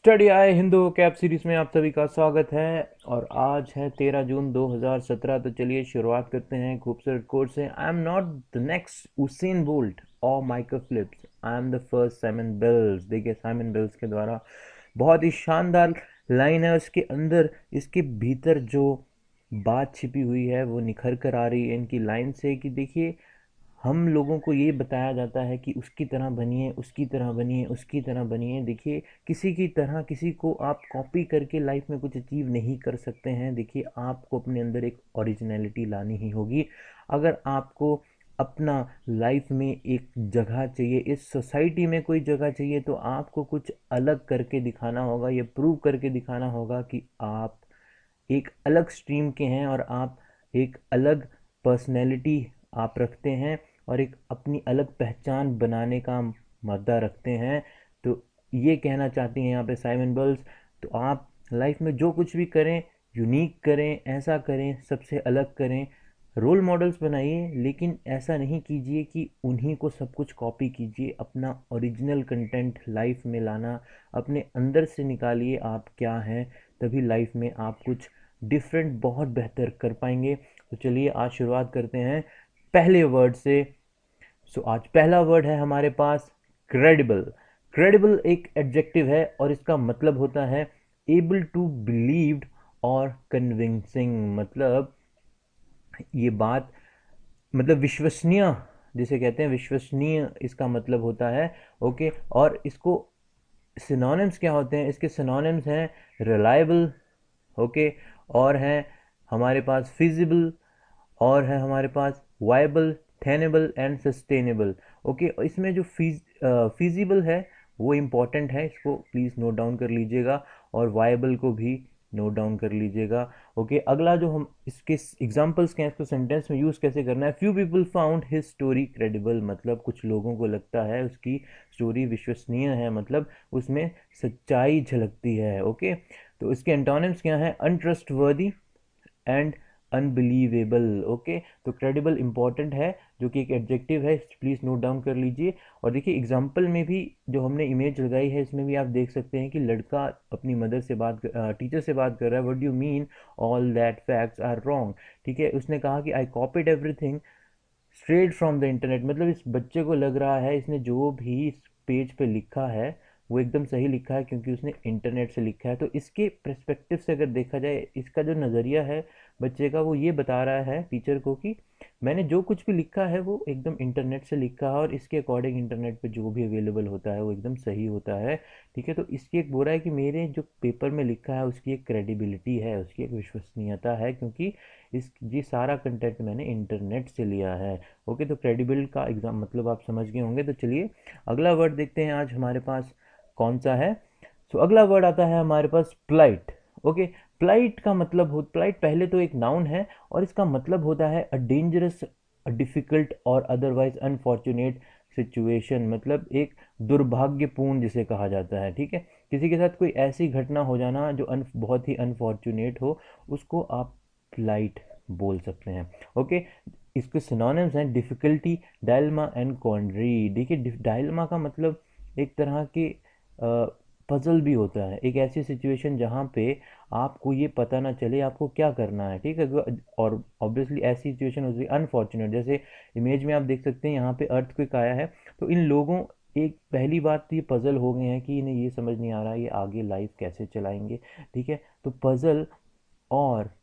Study आए Hindu cap series में आप सभी का स्वागत है। और आज है 13 जून 2017। तो चलिए शुरुआत करते हैं खूबसूरत कोट से। I am not the next Usain Bolt और Michael Phelps, I am the first Simone Biles. देखिए साइमन बेल्स के द्वारा बहुत ही शानदार लाइन है। उसके अंदर, इसके भीतर जो बात छिपी हुई है वो निखर कर आ रही है इनकी लाइन से कि देखिए, हम लोगों को ये बताया जाता है कि उसकी तरह बनिए, उसकी तरह बनिए, उसकी तरह बनिए। देखिए, किसी की तरह किसी को आप कॉपी करके लाइफ में कुछ अचीव नहीं कर सकते हैं। देखिए, आपको अपने अंदर एक ओरिजिनलिटी लानी ही होगी। अगर आपको अपना लाइफ में एक जगह चाहिए, इस सोसाइटी में कोई जगह चाहिए, तो आपको कुछ अलग करके दिखाना होगा। ये प्रूव करके दिखाना होगा कि आप एक अलग स्ट्रीम के हैं और आप एक अलग पर्सनैलिटी आप रखते हैं और एक अपनी अलग पहचान बनाने का मद्दा रखते हैं। तो ये कहना चाहती हैं यहाँ पे साइमन बेल्स। तो आप लाइफ में जो कुछ भी करें, यूनिक करें, ऐसा करें, सबसे अलग करें, रोल मॉडल्स बनाइए, लेकिन ऐसा नहीं कीजिए कि उन्हीं को सब कुछ कॉपी कीजिए। अपना ओरिजिनल कंटेंट लाइफ में लाना, अपने अंदर से निकालिए आप क्या हैं, तभी लाइफ में आप कुछ डिफरेंट बहुत बेहतर कर पाएंगे। तो चलिए आज शुरुआत करते हैं पहले वर्ड से। आज पहला वर्ड है हमारे पास क्रेडिबल। क्रेडिबल एक एडजेक्टिव है और इसका मतलब होता है एबल टू बिलीव्ड और कन्विंसिंग। मतलब ये बात, मतलब विश्वसनीय, जिसे कहते हैं विश्वसनीय, इसका मतलब होता है। ओके, और इसको सिनोनिम्स क्या होते हैं? इसके सिनोनिम्स हैं रिलायबल, ओके, और है हमारे पास फिजिबल, और है हमारे पास viable, tenable and sustainable. Okay, इसमें जो फिजिबल है वो इम्पॉर्टेंट है, इसको प्लीज़ नोट डाउन कर लीजिएगा, और वायबल को भी नोट डाउन कर लीजिएगा। ओके, अगला जो हम इसके एग्जांपल्स के हैं, इसको सेंटेंस में यूज़ कैसे करना है। Few people found his story credible, मतलब कुछ लोगों को लगता है उसकी स्टोरी विश्वसनीय है, मतलब उसमें सच्चाई झलकती है। ओके, तो इसके एंटोनिम्स क्या हैं? अनट्रस्टवर्दी एंड अनबिलीवेबल। ओके, तो क्रेडिबल इंपॉर्टेंट है, जो कि एक एडजेक्टिव है, प्लीज़ नोट डाउन कर लीजिए। और देखिए एग्जाम्पल में भी जो हमने इमेज लगाई है, इसमें भी आप देख सकते हैं कि लड़का अपनी मदर से टीचर से बात कर रहा है। What do you mean all that facts are wrong? ठीक है, उसने कहा कि I copied everything straight from the internet. मतलब इस बच्चे को लग रहा है इसने जो भी इस पेज पे लिखा है वो एकदम सही लिखा है, क्योंकि उसने इंटरनेट से लिखा है। तो इसके पर्सपेक्टिव से अगर देखा जाए, इसका जो नज़रिया है बच्चे का, वो ये बता रहा है टीचर को कि मैंने जो कुछ भी लिखा है वो एकदम इंटरनेट से लिखा है, और इसके अकॉर्डिंग इंटरनेट पे जो भी अवेलेबल होता है वो एकदम सही होता है। ठीक है, तो इसकी एक बुरा है कि मेरे जो पेपर में लिखा है उसकी एक क्रेडिबिलिटी है, उसकी एक विश्वसनीयता है, क्योंकि इस ये सारा कंटेंट मैंने इंटरनेट से लिया है। ओके, तो क्रेडिबल का एग्जाम मतलब आप समझ गए होंगे। तो चलिए अगला वर्ड देखते हैं आज हमारे पास कौन सा है। अगला वर्ड आता है हमारे पास प्लाइट। ओके, प्लाइट का मतलब हो, प्लाइट पहले तो एक नाउन है और इसका मतलब होता है अ डेंजरस, अ डिफिकल्ट और अदरवाइज अनफॉर्चुनेट सिचुएशन। मतलब एक दुर्भाग्यपूर्ण जिसे कहा जाता है। ठीक है, किसी के साथ कोई ऐसी घटना हो जाना जो बहुत ही अनफॉर्चुनेट हो, उसको आप प्लाइट बोल सकते हैं। ओके, इसके सिनोनिम्स हैं डिफ़िकल्टी, डायलमा एंड क्वांडरी। देखिए डायलमा का मतलब एक तरह के पजल भी होता है, एक ऐसी सिचुएशन जहाँ पे आपको ये पता ना चले आपको क्या करना है। ठीक है, और ऑब्वियसली ऐसी सिचुएशन होती है अनफॉर्चुनेट, जैसे इमेज में आप देख सकते हैं यहाँ पे अर्थक्वेक आया है। तो इन लोगों, एक पहली बात तो ये पजल हो गए हैं कि इन्हें ये समझ नहीं आ रहा है ये आगे लाइफ कैसे चलाएंगे। ठीक है, तो पजल और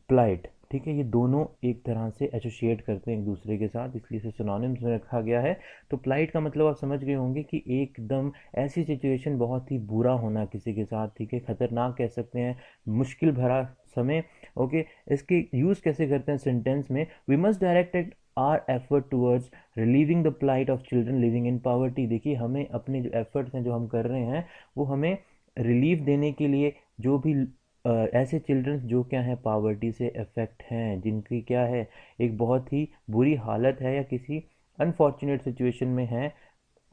प्लाइट, ठीक है, ये दोनों एक तरह से एसोसिएट करते हैं एक दूसरे के साथ, इसलिए इसे सिनोनिम्स में रखा गया है। तो प्लाइट का मतलब आप समझ गए होंगे कि एकदम ऐसी सिचुएशन, बहुत ही बुरा होना किसी के साथ। ठीक है, खतरनाक कह सकते हैं, मुश्किल भरा समय। ओके, इसके यूज़ कैसे करते हैं सेंटेंस में? We must direct our effort towards relieving the plight of children living in poverty. देखिए, हमें अपने जो एफर्ट्स हैं जो हम कर रहे हैं वो हमें रिलीफ देने के लिए, जो भी ऐसे चिल्ड्रंस जो क्या है पावर्टी से अफेक्ट हैं, जिनकी क्या है एक बहुत ही बुरी हालत है या किसी अनफॉर्चुनेट सिचुएशन में है,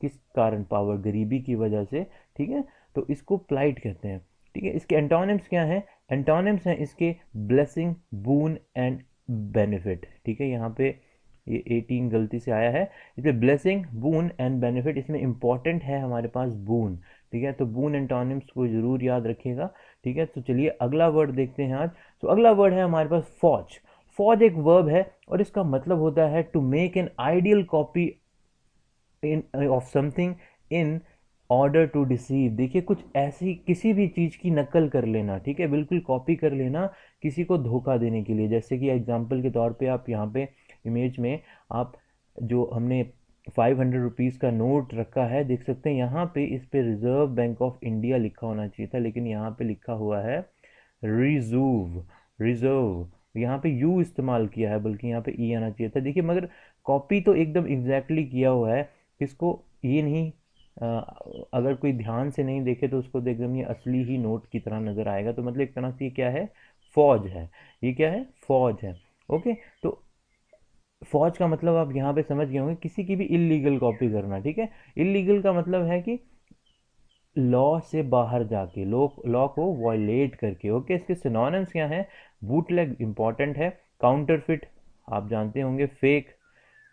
किस कारण, पावर गरीबी की वजह से, ठीक है, तो इसको प्लाइट कहते हैं। ठीक है, इसके एंटोनिम्स क्या हैं? एंटोनिम्स हैं इसके ब्लेसिंग, बून एंड बेनिफिट। ठीक है, यहाँ पे ये 18 गलती से आया है, इसमें ब्लेसिंग, बून एंड बेनिफिट, इसमें इंपॉर्टेंट है हमारे पास बून। ठीक है, तो बून एंटोनिम्स को जरूर याद रखिएगा। ठीक है, तो चलिए अगला वर्ड देखते हैं आज। तो अगला वर्ड है हमारे पास फौज। फौज एक वर्ब है और इसका मतलब होता है to make an ideal copy in of something in order to deceive. देखिए, कुछ ऐसी किसी भी चीज़ की नकल कर लेना, ठीक है, बिल्कुल कॉपी कर लेना किसी को धोखा देने के लिए। जैसे कि एग्जाम्पल के तौर पे आप यहाँ पे इमेज में आप जो हमने 500 रुपीज़ का नोट रखा है देख सकते हैं, यहाँ पे इस पे रिजर्व बैंक ऑफ इंडिया लिखा होना चाहिए था, लेकिन यहाँ पे लिखा हुआ है रिजर्व। रिजर्व यहाँ पे यू इस्तेमाल किया है, बल्कि यहाँ पे ई आना चाहिए था। देखिए, मगर कॉपी तो एकदम एग्जैक्टली किया हुआ है, किसको, ये नहीं, अगर कोई ध्यान से नहीं देखे तो उसको एकदम ये असली ही नोट की तरह नजर आएगा। तो मतलब एक तरह से ये क्या है, फौज है। ये क्या है, फौज है। ओके, तो फौज का मतलब आप यहाँ पे समझ गए होंगे, किसी की भी इलीगल कॉपी करना। ठीक है, इलीगल का मतलब है कि लॉ से बाहर जाके, लॉ को वायलेट करके। ओके, इसके सिनोनिम्स क्या हैं? बूटलेग इंपॉर्टेंट है, काउंटरफिट आप जानते होंगे, फेक,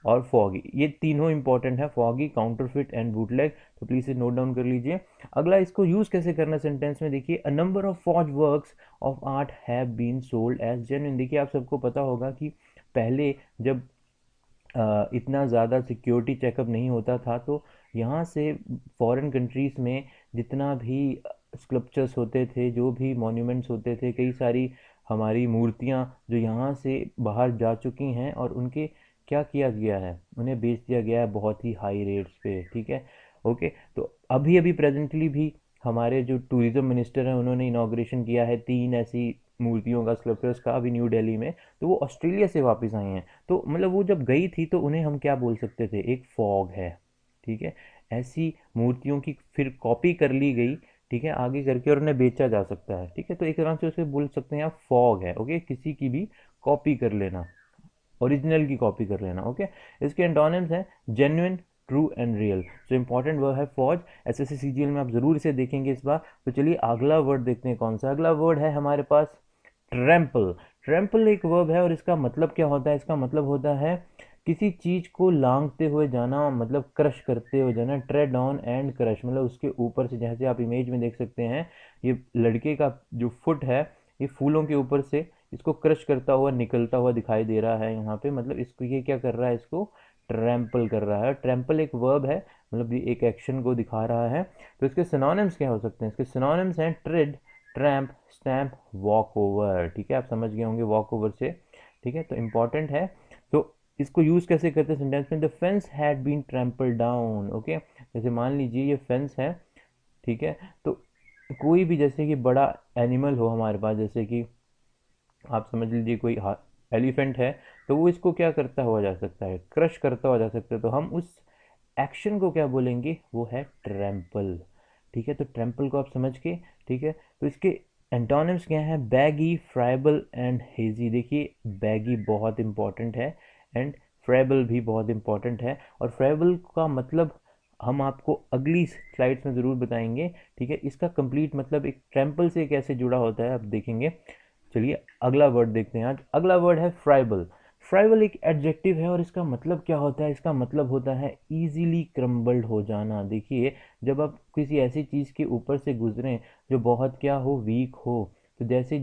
और फॉगी, ये तीनों इंपॉर्टेंट है, फॉगी, काउंटरफिट एंड बूटलेग। तो प्लीज इसे नोट डाउन कर लीजिए। अगला, इसको यूज कैसे करना सेंटेंस में, देखिए, a number of forge works of art have been sold as genuine. देखिए, आप सबको पता होगा कि पहले जब इतना ज़्यादा सिक्योरिटी चेकअप नहीं होता था, तो यहाँ से फॉरेन कंट्रीज़ में जितना भी स्कल्पचर्स होते थे, जो भी मॉन्यूमेंट्स होते थे, कई सारी हमारी मूर्तियाँ जो यहाँ से बाहर जा चुकी हैं, और उनके क्या किया गया है, उन्हें बेच दिया गया है बहुत ही हाई रेट्स पे। ठीक है, ओके, तो अभी अभी प्रेजेंटली भी हमारे जो टूरिज्म मिनिस्टर हैं, उन्होंने इनाग्रेशन किया है 3 ऐसी मूर्तियों का, स्कल्पचर्स का, अभी न्यू दिल्ली में। तो वो ऑस्ट्रेलिया से वापस आई हैं, तो मतलब वो जब गई थी तो उन्हें हम क्या बोल सकते थे, एक फॉग है। ठीक है, ऐसी मूर्तियों की फिर कॉपी कर ली गई, ठीक है, आगे करके, और उन्हें बेचा जा सकता है। ठीक है, तो एक तरह से उसे बोल सकते हैं आप फॉग है। ओके, किसी की भी कॉपी कर लेना, ओरिजिनल की कॉपी कर लेना। ओके, इसके एंटोनिम्स हैं genuine, true and real. So important word है फौज। एसएससी सीजीएल में आप जरूर इसे देखेंगे इस बार। तो चलिए अगला वर्ड देखते हैं कौन सा। अगला वर्ड है हमारे पास ट्रैम्पल। ट्रैम्पल एक वर्ब है और इसका मतलब क्या होता है? इसका मतलब होता है किसी चीज को लांघते हुए जाना, मतलब क्रश करते हुए जाना। ट्रेड ऑन एंड क्रश, मतलब उसके ऊपर से, जैसे आप इमेज में देख सकते हैं, ये लड़के का जो फुट है, ये फूलों के ऊपर से इसको क्रश करता हुआ निकलता हुआ दिखाई दे रहा है यहाँ पे। मतलब इसको ये क्या कर रहा है, इसको ट्रैम्पल कर रहा है। ट्रैम्पल एक वर्ब है, मतलब ये एक एक्शन को दिखा रहा है। तो इसके सिनोनिम्स क्या हो सकते हैं? इसके सिनोनिम्स हैं trade, tramp, stamp, walk over. ठीक है, आप समझ गए होंगे वॉक ओवर से। ठीक है, तो इंपॉर्टेंट है। तो इसको यूज कैसे करते हैं सेंटेंस में? The fence had been trample down. Okay, जैसे मान लीजिए ये फेंस है, ठीक है, तो कोई भी जैसे कि बड़ा एनिमल हो हमारे पास, जैसे कि आप समझ लीजिए कोई एलिफेंट है, तो वो इसको क्या करता हुआ जा सकता है, क्रश करता हुआ जा सकता है। तो हम उस एक्शन को क्या बोलेंगे, वो है ट्रैम्पल। ठीक है, तो ट्रैम्पल को आप समझ के, ठीक है, तो इसके एंटोनिम्स क्या है? Baggy, friable and hazy. देखिए, बैगी बहुत इंपॉर्टेंट है एंड फ्राइबल भी बहुत इंपॉर्टेंट है, और फ्राइबल का मतलब हम आपको अगली स्लाइड्स में ज़रूर बताएंगे। ठीक है, इसका कंप्लीट मतलब एक ट्रैम्पल से कैसे जुड़ा होता है आप देखेंगे। चलिए अगला वर्ड देखते हैं आज। अगला वर्ड है फ्राइबल। फ्राइबल एक एडजेक्टिव है और इसका मतलब क्या होता है? इसका मतलब होता है इजीली क्रम्बल्ड हो जाना। देखिए, जब आप किसी ऐसी चीज़ के ऊपर से गुजरें जो बहुत क्या हो, वीक हो, तो जैसे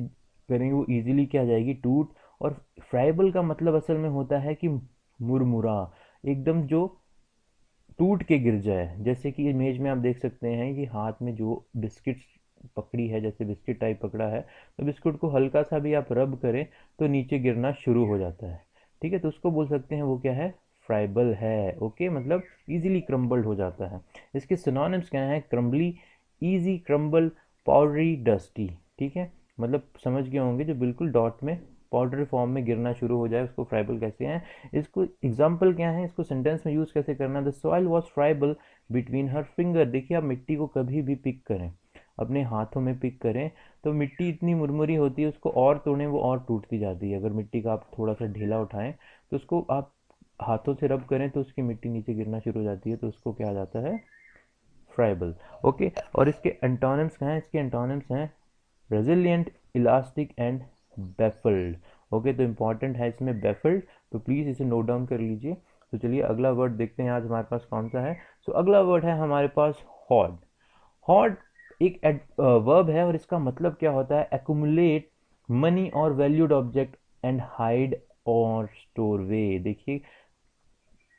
करेंगे वो इजीली क्या जाएगी, टूट। और फ्राइबल का मतलब असल में होता है कि मुरमुरा, एकदम जो टूट के गिर जाए। जैसे कि इमेज में आप देख सकते हैं कि हाथ में जो बिस्किट पकड़ी है, जैसे बिस्किट टाइप पकड़ा है, तो बिस्कुट को हल्का सा भी आप रब करें तो नीचे गिरना शुरू हो जाता है। ठीक है, तो उसको बोल सकते हैं वो क्या है, फ्राइबल है। ओके, मतलब इजीली क्रम्बल्ड हो जाता है। इसके सिनोनिम्स क्या है? Crumbly, easy, crumble, powdery, dusty. ठीक है, मतलब समझ गए होंगे, जो बिल्कुल डॉट में पाउडर फॉर्म में गिरना शुरू हो जाए उसको फ्राइबल कहते हैं। इसको एग्जाम्पल क्या है, इसको सेंटेंस में यूज कैसे करना? The soil was friable between her finger. देखिए, आप मिट्टी को कभी भी पिक करें, अपने हाथों में पिक करें तो मिट्टी इतनी मुरमुरी होती है, उसको और तोड़ें वो और टूटती जाती है। अगर मिट्टी का आप थोड़ा सा ढीला उठाएं तो उसको आप हाथों से रब करें तो उसकी मिट्टी नीचे गिरना शुरू हो जाती है, तो उसको क्या जाता है, फ्राइबल। ओके, और इसके एंटोनिम्स क्या हैं? इसके एंटोनिम्स हैं resilient, elastic and baffled. Okay, तो इंपॉर्टेंट है इसमें बेफल्ड, तो प्लीज़ इसे नोट डाउन कर लीजिए। तो चलिए अगला वर्ड देखते हैं आज हमारे पास कौन सा है। सो अगला वर्ड है हमारे पास हॉर्ड। हॉर्ड एक वर्ब है और इसका मतलब क्या होता है, एक्यूमुलेट मनी और वैल्यूड ऑब्जेक्ट एंड हाइड और स्टोर वे। देखिए,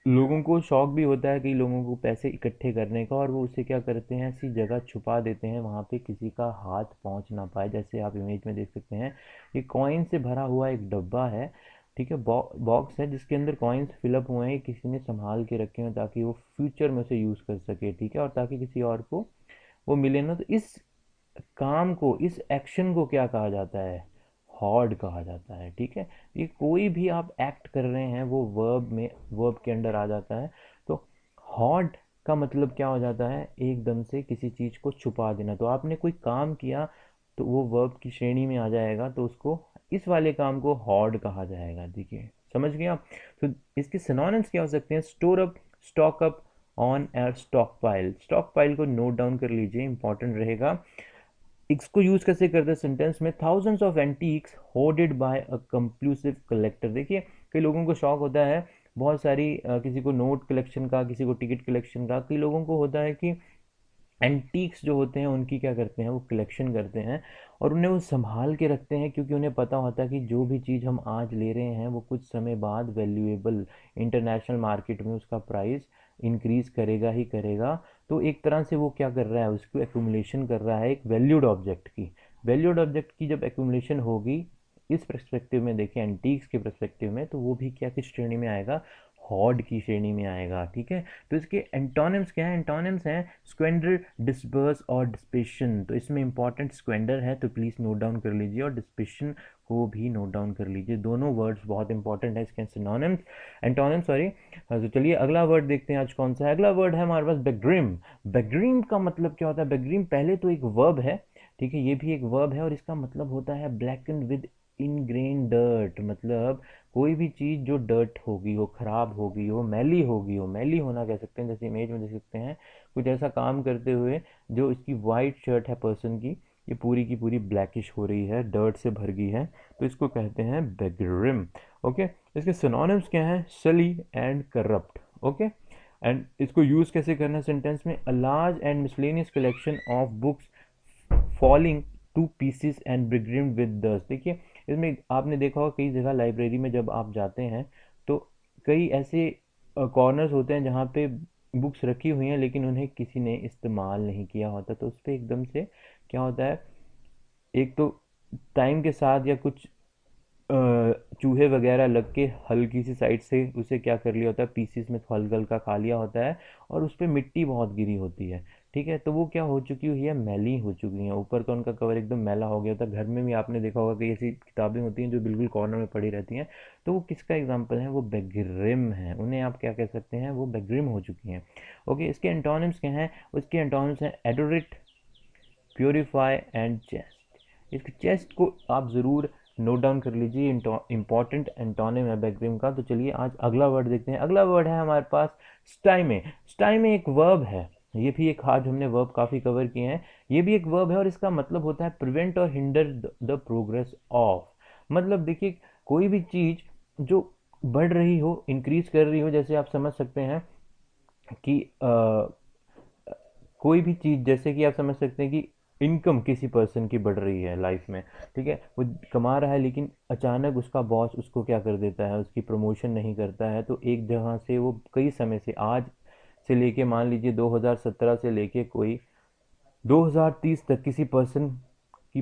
लोगों को शौक भी होता है कई लोगों को पैसे इकट्ठे करने का, और वो उसे क्या करते हैं, ऐसी जगह छुपा देते हैं वहाँ पे किसी का हाथ पहुँच ना पाए। जैसे आप इमेज में देख सकते हैं, ये कॉइन से भरा हुआ एक डब्बा है, ठीक है, बॉक्स है जिसके अंदर कॉइन्स फिलअप हुए हैं, किसी ने संभाल के रखे हैं ताकि वो फ्यूचर में उसे यूज़ कर सके, ठीक है, और ताकि किसी और को वो मिले ना। तो इस काम को, इस एक्शन को क्या कहा जाता है, हॉर्ड कहा जाता है, ठीक है। ये कोई भी आप एक्ट कर रहे हैं वो वर्ब में, वर्ब के अंडर आ जाता है। तो हॉर्ड का मतलब क्या हो जाता है, एकदम से किसी चीज़ को छुपा देना। तो आपने कोई काम किया तो वो वर्ब की श्रेणी में आ जाएगा, तो उसको, इस वाले काम को हॉर्ड कहा जाएगा। देखिए, समझ गए आप। तो इसके सिनोनिम्स क्या हो सकते हैं, store up, stock up, on air, stock pile. Stock pile को नोट डाउन कर लीजिए, इंपॉर्टेंट रहेगा। इसको यूज कैसे करते हैं सेंटेंस में, thousands of antiques hoarded by a compulsive collector. देखिए, कई लोगों को शौक होता है बहुत सारी किसी को नोट कलेक्शन का, किसी को टिकट कलेक्शन का, कई लोगों को होता है कि एंटीक्स जो होते हैं उनकी क्या करते हैं, वो कलेक्शन करते हैं और उन्हें वो संभाल के रखते हैं, क्योंकि उन्हें पता होता है कि जो भी चीज़ हम आज ले रहे हैं वो कुछ समय बाद वैल्यूएबल, इंटरनेशनल मार्केट में उसका प्राइस इंक्रीज करेगा ही करेगा। तो एक तरह से वो क्या कर रहा है, उसको एक्यूमुलेशन कर रहा है एक वैल्यूड ऑब्जेक्ट की। वैल्यूड ऑब्जेक्ट की जब एक्यूमुलेशन होगी, इस पर्सपेक्टिव में देखें, एंटीक्स के पर्सपेक्टिव में, तो वो भी क्या किस श्रेणी में आएगा, हॉर्ड की श्रेणी में आएगा, ठीक है। तो इसके एंटोनिम्स क्या है, एंटोनिम्स हैं स्क्वेंडर, डिस्पर्स और डिस्पेशन। तो इसमें इंपॉर्टेंट स्क्वेंडर है, तो प्लीज़ नोट डाउन कर लीजिए, और डिस्पेशन को भी नोट डाउन कर लीजिए। दोनों वर्ड्स बहुत इंपॉर्टेंट है इसके सिनोनिम्स, एंटोनिम्स, सॉरी। तो चलिए अगला वर्ड देखते हैं आज कौन सा है। अगला वर्ड है हमारे पास बेग्रिम। बेग्रिम का मतलब क्या होता है, बेग्रिम पहले तो एक वर्ब है, ठीक है, ये भी एक वर्ब है, और इसका मतलब होता है ब्लैकन विद इनग्रेन डर्ट। मतलब कोई भी चीज़ जो डर्ट होगी हो, ख़राब होगी हो, मैली होगी हो, मैली होना कह सकते हैं, जैसे इमेज में देख सकते हैं, कुछ ऐसा काम करते हुए जो इसकी वाइट शर्ट है पर्सन की, ये पूरी की पूरी ब्लैकिश हो रही है, डर्ट से भर गई है, तो इसको कहते हैं बेग्रिम। ओके, इसके सिनोनिम्स क्या हैं, sully and corrupt. Okay, and इसको यूज़ कैसे करना है सेंटेंस में, a large and miscellaneous collection of books falling to pieces and begrimed with dust। देखिए, इसमें आपने देखा होगा कई जगह लाइब्रेरी में जब आप जाते हैं तो कई ऐसे कॉर्नर्स होते हैं जहाँ पे बुक्स रखी हुई हैं लेकिन उन्हें किसी ने इस्तेमाल नहीं किया होता, तो उस पर एकदम से क्या होता है, एक तो टाइम के साथ या कुछ चूहे वगैरह लग के हल्की सी साइड से उसे क्या कर लिया होता है, पीसीस में हल्का हल्का खा लिया होता है, और उस पर मिट्टी बहुत गिरी होती है, ठीक है। तो वो क्या हो चुकी हुई है, मैली हो चुकी हैं, ऊपर का उनका कवर एकदम मैला हो गया होता है। घर में भी आपने देखा होगा कि ऐसी किताबें होती हैं जो बिल्कुल कॉर्नर में पड़ी रहती हैं, तो वो किसका एग्जाम्पल है, वो बेग्रिम है, उन्हें आप क्या कह सकते हैं, वो बेग्रिम हो चुकी हैं। ओके, इसके एंटोनिम्स क्या हैं, उसके एंटोनिम्स हैं एडोरेट, प्योरीफाई एंड चेस्ट। इसके चेस्ट को आप ज़रूर नोट डाउन कर लीजिए, इंपॉर्टेंट एंटोनिम है बैकग्रीम का। तो चलिए आज अगला वर्ड देखते हैं। अगला वर्ड है हमारे पास स्टाइमे। स्टाइमे एक वर्ब है, ये भी एक, आज हमने वर्ब काफ़ी कवर किए हैं, ये भी एक वर्ब है और इसका मतलब होता है प्रिवेंट और हिंडर द प्रोग्रेस ऑफ। मतलब देखिए, कोई भी चीज़ जो बढ़ रही हो, इंक्रीज कर रही हो, जैसे आप समझ सकते हैं कि कोई भी चीज़, जैसे कि आप समझ सकते हैं कि इनकम किसी पर्सन की बढ़ रही है लाइफ में, ठीक है, वो कमा रहा है लेकिन अचानक उसका बॉस उसको क्या कर देता है, उसकी प्रमोशन नहीं करता है, तो एक जगह से वो कई समय से, आज से लेके मान लीजिए 2017 से लेके कोई 2030 तक किसी पर्सन की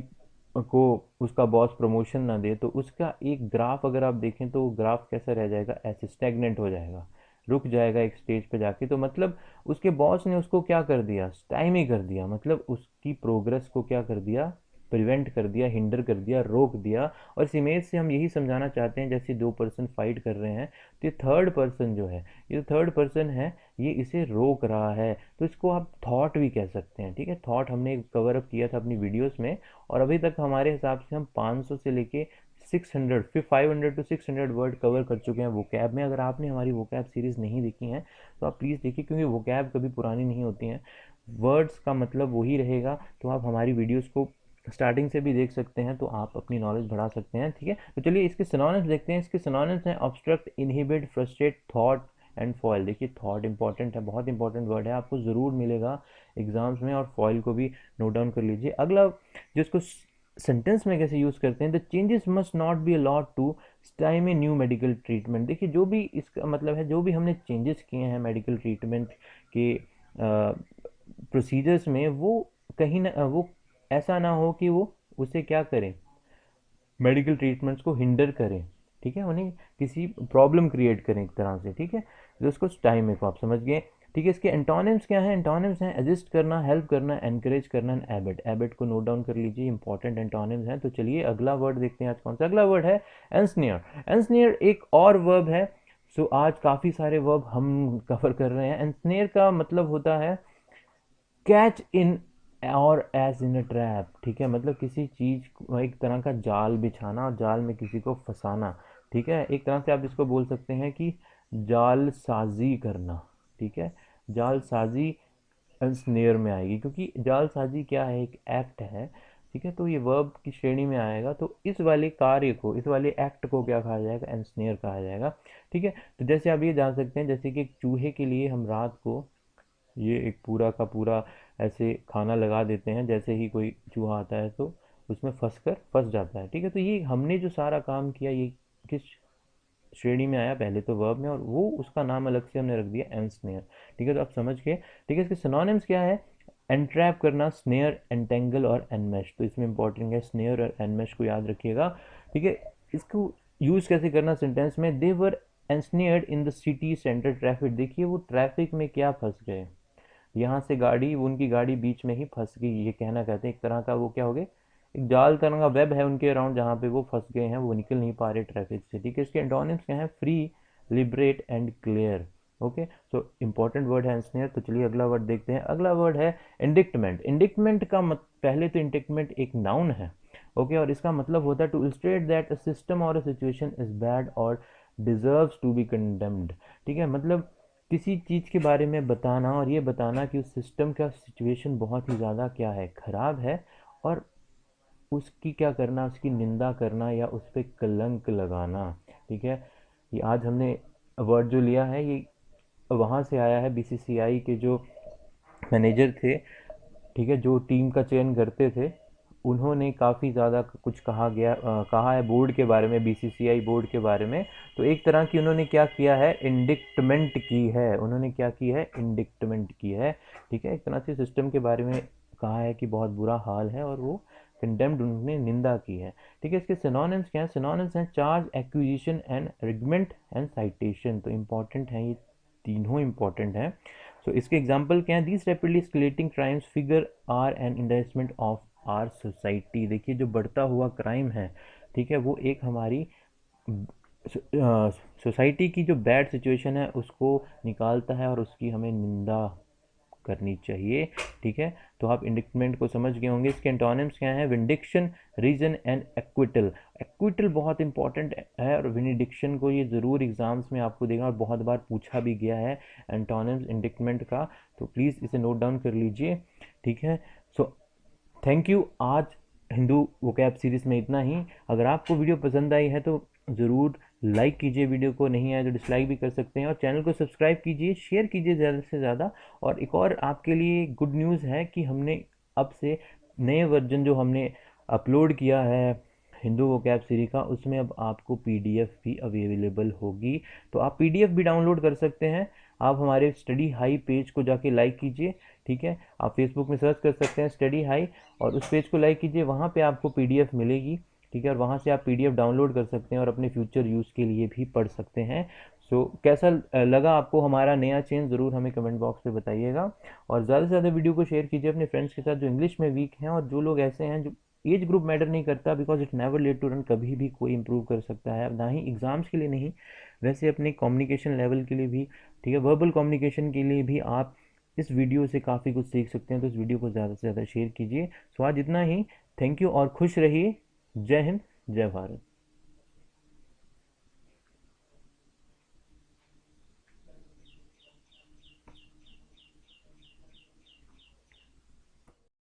को उसका बॉस प्रमोशन ना दे, तो उसका एक ग्राफ अगर आप देखें तो वो ग्राफ कैसा रह जाएगा, ऐसे स्टेगनेंट हो जाएगा, रुक जाएगा एक स्टेज पे जाके। तो मतलब उसके बॉस ने उसको क्या कर दिया, स्टाइमी कर दिया, मतलब उसकी प्रोग्रेस को क्या कर दिया, प्रिवेंट कर दिया, हिंडर कर दिया, रोक दिया। और इस इमेज से हम यही समझाना चाहते हैं, जैसे दो पर्सन फाइट कर रहे हैं तो ये थर्ड पर्सन जो है, ये जो थर्ड पर्सन है ये इसे रोक रहा है, तो इसको आप थॉट भी कह सकते हैं। ठीक है, थॉट हमने कवर अप किया था अपनी वीडियोस में, और अभी तक हमारे हिसाब से हम 500 से लेके 600 फिर 500 टू 600 वर्ड कवर कर चुके हैं वोकैब में। अगर आपने हमारी वोकैब सीरीज़ नहीं देखी है तो आप प्लीज़ देखिए, क्योंकि वोकैब कभी पुरानी नहीं होती हैं, वर्ड्स का मतलब वही रहेगा। तो आप हमारी वीडियोस को स्टार्टिंग से भी देख सकते हैं, तो आप अपनी नॉलेज बढ़ा सकते हैं। ठीक है, तो चलिए इसके सिनोनिम्स देखते हैं। इसके सिनोनिम्स हैं obstruct, inhibit, frustrate, thought and foil. देखिए थॉट इंपॉर्टेंट है, बहुत इंपॉर्टेंट वर्ड है, आपको ज़रूर मिलेगा एग्जाम्स में, और फॉयल को भी नोट डाउन कर लीजिए। अगला जिसको सेंटेंस में कैसे यूज़ करते हैं, the changes must not be allowed to time a new medical treatment. देखिए जो भी इसका मतलब है, जो भी हमने चेंजेस किए हैं मेडिकल ट्रीटमेंट के प्रोसीजर्स में, वो कहीं ना वो ऐसा ना हो कि वो उसे क्या करें, मेडिकल ट्रीटमेंट्स को हिंडर करें। ठीक है, उन्हें किसी प्रॉब्लम क्रिएट करें एक तरह से। ठीक है, तो उसको टाइम में को आप समझ गए। ठीक है, इसके एंटोनिम्स क्या हैं? एंटोनिम्स हैं असिस्ट करना, हेल्प करना, एनकरेज करना एंड एबेट। एबेट को नोट डाउन कर लीजिए, इंपॉर्टेंट एंटोनिम्स हैं। तो चलिए अगला वर्ड देखते हैं आज कौन सा। अगला वर्ड है एंसनियर। एंसनियर एक और वर्ब है। सो आज काफ़ी सारे वर्ब हम कवर कर रहे हैं। एंसनियर का मतलब होता है कैच इन और एज इन अ ट्रैप। ठीक है, मतलब किसी चीज़ को, एक तरह का जाल बिछाना और जाल में किसी को फंसाना। ठीक है, एक तरह से आप इसको बोल सकते हैं कि जाल साजी करना। ठीक है, जाल साजी स्नेयर में आएगी, क्योंकि जालसाजी क्या है, एक एक्ट है। ठीक है, तो ये वर्ब की श्रेणी में आएगा, तो इस वाले कार्य को, इस वाले एक्ट को क्या कहा जाएगा? एंसनेयर कहा जाएगा। ठीक है, तो जैसे आप ये जान सकते हैं, जैसे कि एक चूहे के लिए हम रात को ये एक पूरा का पूरा ऐसे खाना लगा देते हैं, जैसे ही कोई चूहा आता है तो उसमें फंस जाता है। ठीक है, तो ये हमने जो सारा काम किया, ये किस श्रेणी में आया? पहले तो वर्ब में, और वो उसका नाम अलग से हमने रख दिया एंसनेयर। ठीक है, तो आप समझ गए। ठीक है, इसके सिनोनिम्स क्या है? एंट्रैप करना, स्नेयर, एंटेंगल और एनमेश। तो इसमें इंपॉर्टेंट है स्नेयर और एनमेश को याद रखिएगा। ठीक है, इसको यूज़ कैसे करना सेंटेंस में? They were ensnared in the city centre traffic. देखिए वो ट्रैफिक में क्या फंस गए, यहाँ से गाड़ी, उनकी गाड़ी बीच में ही फंस गई, ये कहना कहते हैं एक तरह का, वो क्या हो गए, एक जाल तरह का वेब है उनके अराउंड, जहाँ पे वो फंस गए हैं, वो निकल नहीं पा रहे ट्रैफिक से। ठीक है, इसके एंटोनिम्स क्या है? Free, liberate and clear. Okay, so important word है एंसनियर। तो चलिए अगला वर्ड देखते हैं। अगला वर्ड है इंडिक्टमेंट। इंडिक्टमेंट का पहले तो इंडिक्टमेंट एक नाउन है। ओके, और इसका मतलब होता है to illustrate that a system और अ सिचुएशन इज बैड और डिजर्व्स टू बी कंडेम्ड। ठीक है, मतलब किसी चीज़ के बारे में बताना, और ये बताना कि उस सिस्टम का सिचुएशन बहुत ही ज़्यादा क्या है, ख़राब है, और उसकी क्या करना, उसकी निंदा करना या उस पर कलंक लगाना। ठीक है, ये आज हमने वर्ड जो लिया है, ये वहाँ से आया है, बीसीसीआई के जो मैनेजर थे, ठीक है, जो टीम का चयन करते थे, उन्होंने काफ़ी ज़्यादा कुछ कहा है बोर्ड के बारे में, बीसीसीआई बोर्ड के बारे में। तो एक तरह की उन्होंने क्या किया है, इंडिक्टमेंट की है। उन्होंने क्या की है? इंडिक्टमेंट की है। ठीक है, एक तरह से सिस्टम के बारे में कहा है कि बहुत बुरा हाल है, और वो कंडेम्ड, उन्होंने निंदा की है। ठीक है, इसके सिनोनिम्स क्या हैं? सिनोनिम्स हैं charge, accusation and arraignment and citation. तो इंपॉर्टेंट हैं ये, तीनों इंपॉर्टेंट हैं। सो इसके एग्जाम्पल क्या है? These rapidly escalating crimes figure are an indictment of our society. देखिए जो बढ़ता हुआ क्राइम है, ठीक है, वो एक हमारी सोसाइटी की जो बैड सिचुएशन है उसको निकालता है, और उसकी हमें निंदा करनी चाहिए। ठीक है, तो आप इंडिक्टमेंट को समझ गए होंगे। इसके एंटोनिम्स क्या हैं? विंडिक्शन, रीजन एंड एक्विटल। एक्विटल बहुत इंपॉर्टेंट है, और विनिडिक्शन को ये ज़रूर एग्जाम्स में आपको देगा, और बहुत बार पूछा भी गया है एंटोनिम्स इंडिक्टमेंट का, तो प्लीज़ इसे नोट डाउन कर लीजिए। ठीक है, सो थैंक यू। आज हिंदू वोकैब सीरीज़ में इतना ही। अगर आपको वीडियो पसंद आई है तो ज़रूर लाइक कीजिए, वीडियो को नहीं आए तो डिसलाइक भी कर सकते हैं, और चैनल को सब्सक्राइब कीजिए, शेयर कीजिए ज़्यादा से ज़्यादा। और एक और आपके लिए गुड न्यूज़ है कि हमने अब से नए वर्जन जो हमने अपलोड किया है हिंदू वोकैब सीरीज का, उसमें अब आपको पीडीएफ भी अवेलेबल होगी, तो आप पीडीएफ भी डाउनलोड कर सकते हैं। आप हमारे स्टडी हाई पेज को जाके लाइक कीजिए। ठीक है, आप फेसबुक में सर्च कर सकते हैं स्टडी हाई, और उस पेज को लाइक कीजिए, वहाँ पे आपको पीडीएफ मिलेगी। ठीक है, और वहाँ से आप पीडीएफ डाउनलोड कर सकते हैं और अपने फ्यूचर यूज़ के लिए भी पढ़ सकते हैं। सो कैसा लगा आपको हमारा नया चेंज, ज़रूर हमें कमेंट बॉक्स में बताइएगा, और ज़्यादा से ज़्यादा वीडियो को शेयर कीजिए अपने फ्रेंड्स के साथ जो इंग्लिश में वीक हैं, और जो लोग ऐसे हैं जो एज ग्रुप मैटर नहीं करता, because it never late to run. कभी भी कोई इंप्रूव कर सकता है, ना ही एग्ज़ाम्स के लिए नहीं, वैसे अपने कम्युनिकेशन लेवल के लिए भी, ठीक है, वर्बल कम्युनिकेशन के लिए भी आप इस वीडियो से काफ़ी कुछ सीख सकते हैं। तो इस वीडियो को ज़्यादा से ज़्यादा शेयर कीजिए। सो आज इतना ही। थैंक यू और खुश रहिए। जय हिंद, जय भारत।